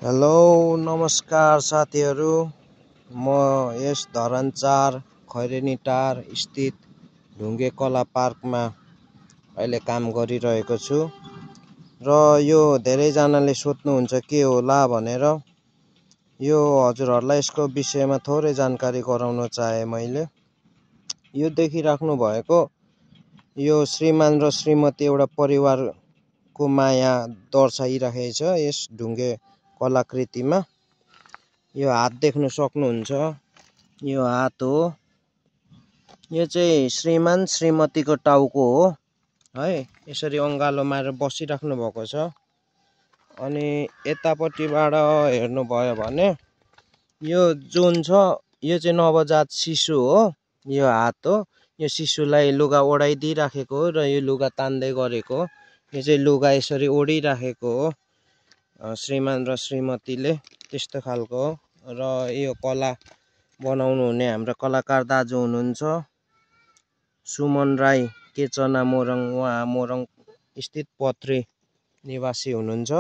Hello नमस्कार साथीहरू, म यस धरान 4 खैरेनीटार स्थित ढुङ्गे कला पार्कमा अहिले काम गरिरहेको छु र यो धेरैजनाले सोध्नुहुन्छ के होला भनेर। यो हजुरहरूलाई यसको विषयमा थोरै जानकारी गराउन चाहे मैले। यो देखिराख्नु भएको यो श्रीमान र श्रीमती एउटा परिवारको माया दर्शाइरहेछ यस ढुङ्गे कलाकृतिमा। यो हात देख्न सक्नुहुन्छ, यो हात हो। यो चाहिँ श्रीमान श्रीमतीको टाउको हो है। यसरी अङ्गालो मारेर बसिराख्नु भएको छ। अनि यतापट्टिबाट हेर्नुभयो भने यो जुन छ यो चाहिँ नवजात शिशु हो। यो हात हो। यो शिशुलाई लुगा ओढाइदिइराखेको हो र यो लुगा तान्दै गरेको हो। यो चाहिँ लुगा यसरी ओढिराखेको हो श्रीमान र श्रीमतीले, त्यस्तो खालको हो। र यो कला बनाउनु हुने हाम्रो कलाकार दाजु हुनुहुन्छ सुमन राई, केचना मोरङ। उहाँ मोरङ स्थित पत्री निवासी हुनुहुन्छ।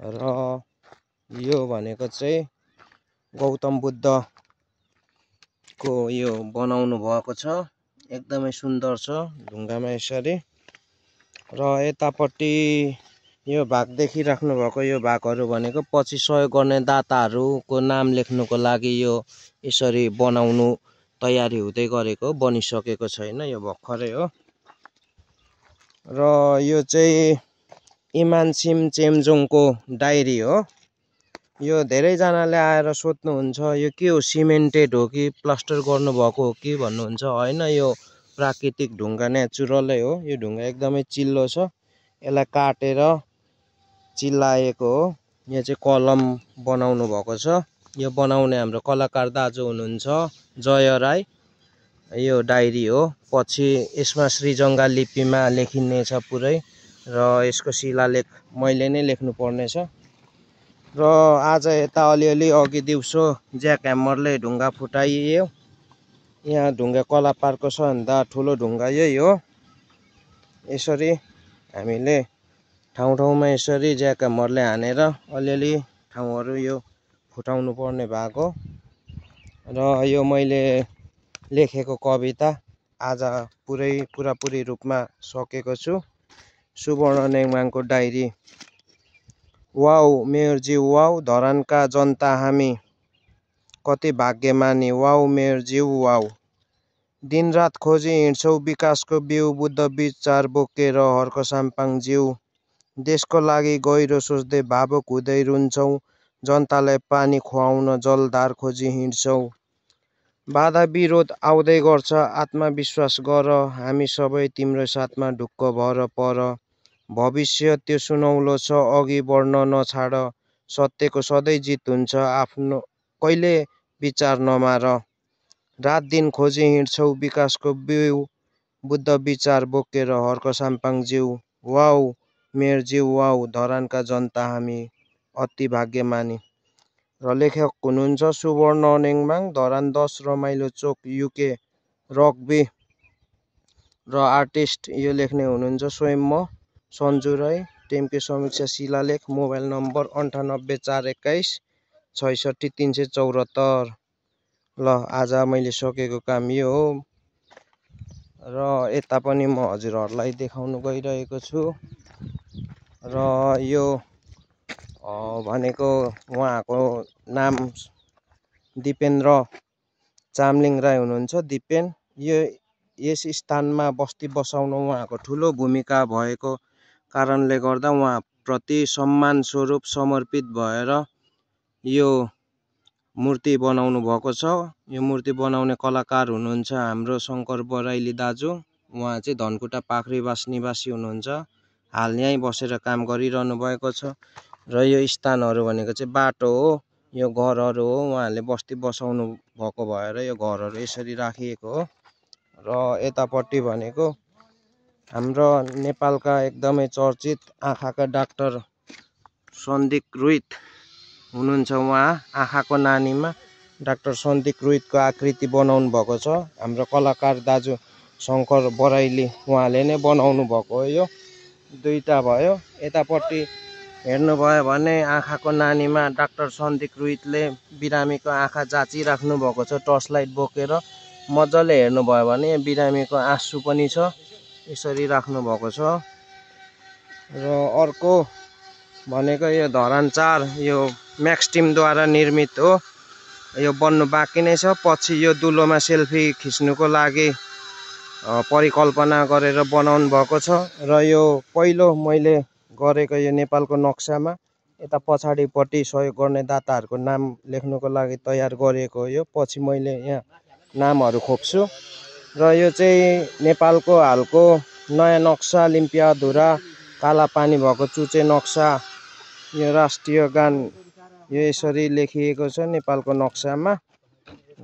र यो भनेको चाहिँ गौतम बुद्धको यो बनाउनु भएको छ। एकदमै सुन्दर छ ढुङ्गामा यसरी। र यतापट्टि यो भाग देखिराख्नु भएको यो भागहरू भनेको पछि सहयोग गर्ने दाताहरूको नाम लेख्नुको लागि यो यसरी बनाउनु तयारी हुँदै गरेको, बनिसकेको छैन, यो भर्खरै हो। र यो चाहिँ इमान सिम चेम्जोङको डायरी हो। यो धेरैजनाले आएर सोध्नुहुन्छ यो के हो, सिमेन्टेड हो कि प्लास्टर गर्नुभएको हो कि भन्नुहुन्छ। होइन, यो प्राकृतिक ढुङ्गा नेचुरलै हो। यो ढुङ्गा एकदमै चिल्लो छ, यसलाई काटेर चिल्लाएको हो। यो चाहिँ कलम बनाउनु भएको छ। यो बनाउने हाम्रो कलाकार दाजु हुनुहुन्छ जय राई। यो डायरी हो। पछि यसमा श्रीजङ्गा लिपिमा लेखिनेछ पुरै, र यसको शिलालेख मैले नै लेख्नु पर्नेछ। र आज यता अलिअलि अघि दिउँसो ज्याक ह्यामरले ढुङ्गा फुटाइयो। यहाँ ढुङ्गा कला पार्कको सबभन्दा ठुलो ढुङ्गा यही हो। यसरी हामीले ठाउँ ठाउँमा यसरी ज्याक ह्यामरले हानेर अलिअलि ठाउँहरू यो फुटाउनु पर्ने भएको। र यो मैले लेखेको कविता आज पुरापुरी रूपमा सकेको छु। सुवर्ण नेङमाङको डायरी। वाउ मेयरज्यू, वाउ धरानका जनता हामी कति भाग्यमानी। वाउ मेयरज्यू, वाउ दिनरात खोजी हिँड्छौ विकासको बिउ, बुद्ध विचार बोकेर हर्क साम्पाङ ज्यू। देशको लागि गहिरो सोच्दै भावुक हुँदै रुन्छौ, जनतालाई पानी खुवाउन जलधार खोजी हिँड्छौ। बाधा विरोध आउँदै गर्छ, आत्मविश्वास गर, हामी सबै तिम्रो साथमा ढुक्क भर पर। भविष्य त्यो सुनौलो छ, अघि बढ्न नछाड, सत्यको सधैँ जित हुन्छ, आफ्नो कहिले विचार नमार। रात दिन खोजी हिँड्छौ विकासको बिउ, बुद्ध विचार बोकेर हर्क साम्पाङ ज्यू। वाउ मेयरज्यू, वाउ धरानका जनता हामी अति भाग्यमानी। र लेखक हुनुहुन्छ सुवर्ण नेङमाङ, धरान 10 रमाइलो चोक युके रग्बी। र आर्टिस्ट यो लेख्ने हुनुहुन्छ स्वयं म सन्जु राई। टेम्के समीक्षा शिलालेख, मोबाइल नम्बर 98 421 66 374। ल आज मैले सकेको काम यो हो। र यता पनि म हजुरहरूलाई देखाउन गइरहेको छु। र यो भनेको उहाँको नाम दिपेन्द्र चामलिङ राई हुनुहुन्छ। दिपेन यो यस स्थानमा बस्ती बसाउन उहाँको ठुलो भूमिका भएको कारणले गर्दा उहाँप्रति सम्मान स्वरूप समर्पित भएर यो मूर्ति बनाउनु भएको छ। यो मूर्ति बनाउने कलाकार हुनुहुन्छ हाम्रो शङ्कर बराइली दाजु। उहाँ चाहिँ धनकुटा पाखरीबास निवासी हुनुहुन्छ। हाल यहीँ बसेर काम गरिरहनु भएको छ। र यो स्थानहरू भनेको चाहिँ बाटो हो, यो घरहरू हो। उहाँहरूले बस्ती बसाउनु भएको भएर यो घरहरू यसरी राखिएको हो। र यतापट्टि भनेको हाम्रो नेपालका एकदमै चर्चित आँखाका डाक्टर सन्दिक रुइत हुनुहुन्छ। उहाँ आँखाको नानीमा डाक्टर सन्दिक रुइतको आकृति बनाउनु भएको छ। हाम्रो कलाकार दाजु शङ्कर बराइली उहाँले नै बनाउनु भएको हो। यो दुईटा भयो। यतापट्टि हेर्नुभयो भने आँखाको नानीमा डाक्टर सन्दीप रुइतले बिरामीको आँखा जाँचिराख्नु भएको छ टर्च लाइट बोकेर। मजाले हेर्नुभयो भने बिरामीको आँसु पनि छ, यसरी राख्नु भएको छ। र अर्को भनेको यो धरान 4 यो म्याक्स टिमद्वारा निर्मित हो। यो बन्नु बाँकी नै छ। पछि यो दुलोमा सेल्फी खिच्नुको लागि परिकल्पना गरेर बनाउनु भएको छ। र यो पहिलो मैले गरेको यो नेपालको नक्सामा यता पछाडिपट्टि सहयोग गर्ने दाताहरूको नाम लेख्नुको लागि तयार गरिएको हो। यो पछि मैले यहाँ नामहरू खोप्छु। र यो चाहिँ नेपालको हालको नयाँ नक्सा लिम्पियाधुरा कालापानी भएको चुचे नक्सा। यो राष्ट्रिय गान यो यसरी लेखिएको छ नेपालको नक्सामा।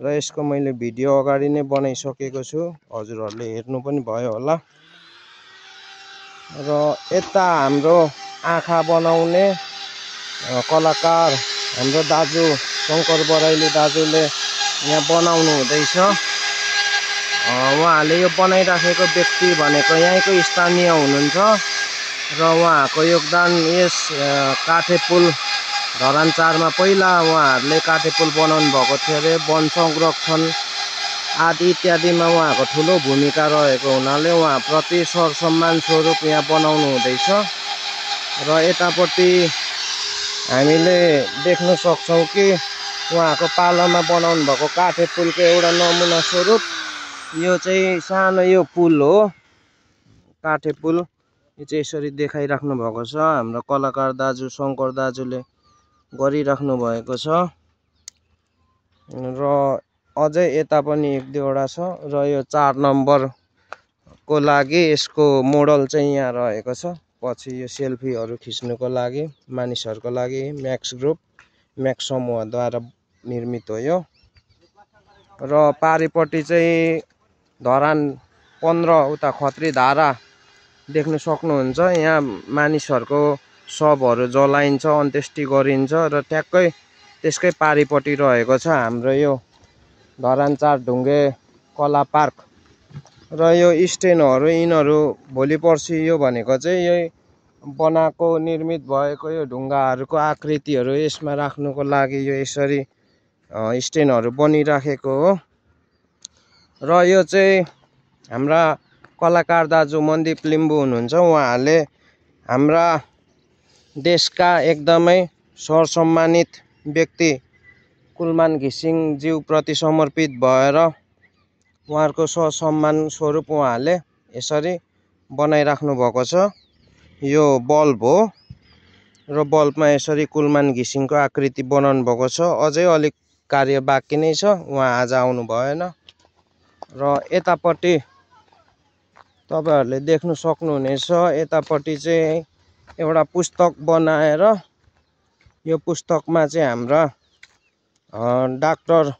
र यसको मैले भिडियो अगाडि नै बनाइसकेको छु, हजुरहरूले हेर्नु पनि भयो होला। र यता हाम्रो आँखा बनाउने कलाकार हाम्रो दाजु शङ्कर बराइली दाजुले यहाँ बनाउनु हुँदैछ। उहाँले यो बनाइराखेको व्यक्ति भनेको यहीँको स्थानीय हुनुहुन्छ र उहाँको योगदान यस काठे पुल धरान 4 मा पहिला उहाँहरूले काठे पुल बनाउनु भएको थियो अरे। वन संरक्षण आदि इत्यादिमा उहाँको ठुलो भूमिका रहेको हुनाले उहाँप्रति सरसम्मान स्वरूप यहाँ बनाउनु हुँदैछ। र यतापट्टि हामीले देख्न सक्छौँ कि उहाँको पालामा बनाउनु भएको काठे पुलको एउटा नमुना स्वरूप यो चाहिँ सानो यो पुल हो, काठे पुल। यो चाहिँ यसरी देखाइराख्नु भएको छ। हाम्रो कलाकार दाजु शङ्कर दाजुले गरिराख्नु भएको छ। र अझै यता पनि 1-2 छ। र यो 4 नम्बरको लागि यसको मोडल चाहिँ यहाँ रहेको छ। पछि यो सेल्फीहरू खिच्नुको लागि मानिसहरूको लागि म्याक्स ग्रुप म्याक्स समूहद्वारा निर्मित हो यो। र पारिपट्टि चाहिँ धरान 15 उता खत्री धारा देख्न सक्नुहुन्छ। यहाँ मानिसहरूको शवहरू जलाइन्छ, अन्त्येष्टि गरिन्छ। र ट्याक्कै त्यसकै पारिपट्टि रहेको छ हाम्रो यो धरान 4 ढुङ्गे कला पार्क। र यो स्टेनहरू यिनीहरू भोलि पर्सि यो भनेको चाहिँ यही बनाएको निर्मित भएको यो ढुङ्गाहरूको आकृतिहरू यसमा राख्नुको लागि यो यसरी स्टेनहरू बनिराखेको हो। र यो चाहिँ हाम्रा कलाकार दाजु मन्दिप लिम्बू हुनुहुन्छ। उहाँहरूले हाम्रा देशका एकदमै सरसम्मानित व्यक्ति कुलमान घिसिङ ज्यूप्रति समर्पित भएर उहाँहरूको सम्मान स्वरूप उहाँहरूले यसरी बनाइराख्नु भएको छ। यो बल्ब हो र बल्बमा यसरी कुलमान घिसिङको आकृति बनाउनु भएको छ। अझै अलिक कार्य बाँकी नै छ, उहाँ आज आउनु भएन। र यतापट्टि तपाईँहरूले देख्न सक्नुहुनेछ, यतापट्टि चाहिँ एउटा पुस्तक बनाएर यो पुस्तकमा चाहिँ हाम्रा डाक्टर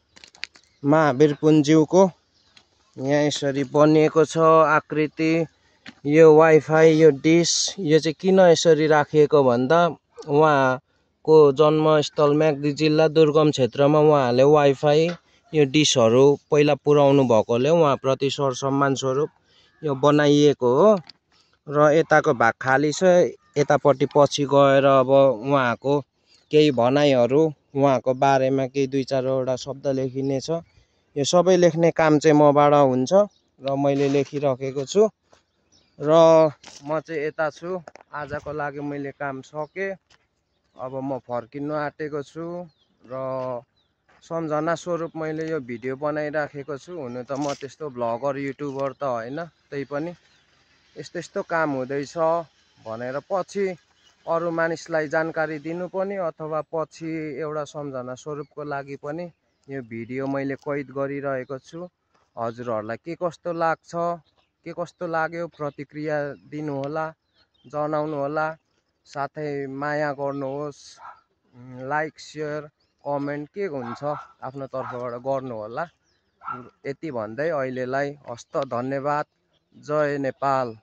महावीर पुन्ज्यूको यहाँ यसरी बनिएको छ आकृति। यो वाइफाई यो डिस यो चाहिँ किन यसरी राखिएको भन्दा उहाँको जन्मस्थल म्याग्दी जिल्ला दुर्गम क्षेत्रमा उहाँहरूले वाइफाई यो डिसहरू पहिला पुर्याउनु भएकोले उहाँप्रति सरसम्मान स्वरूप यो बनाइएको हो। र यताको भाग खाली छ। यतापट्टि पछि गएर अब उहाँको केही भनाइहरू उहाँको बारेमा केही 2-4 शब्द लेखिनेछ। यो सबै लेख्ने काम चाहिँ मबाट हुन्छ र मैले लेखिराखेको छु। र म चाहिँ यता छु। आजको लागि मैले काम सकेँ। अब म फर्किनु आँटेको छु र सम्झना स्वरूप मैले यो भिडियो बनाइराखेको छु। हुनु त म त्यस्तो भ्लगर युट्युबर त होइन, त्यही पनि यस्तो काम हुँदैछ भनेर पछि अरू मानिसलाई जानकारी दिनु पनि अथवा पछि एउटा सम्झना स्वरूपको लागि पनि यो भिडियो मैले कैद गरिरहेको छु। हजुरहरूलाई के कस्तो लाग्छ, के कस्तो लाग्यो प्रतिक्रिया दिनुहोला, जनाउनु होला। साथै माया गर्नुहोस्, लाइक सेयर कमेन्ट के हुन्छ आफ्नो तर्फबाट गर्नु होला। यति भन्दै अहिलेलाई हस्त धन्यवाद। जय नेपाल।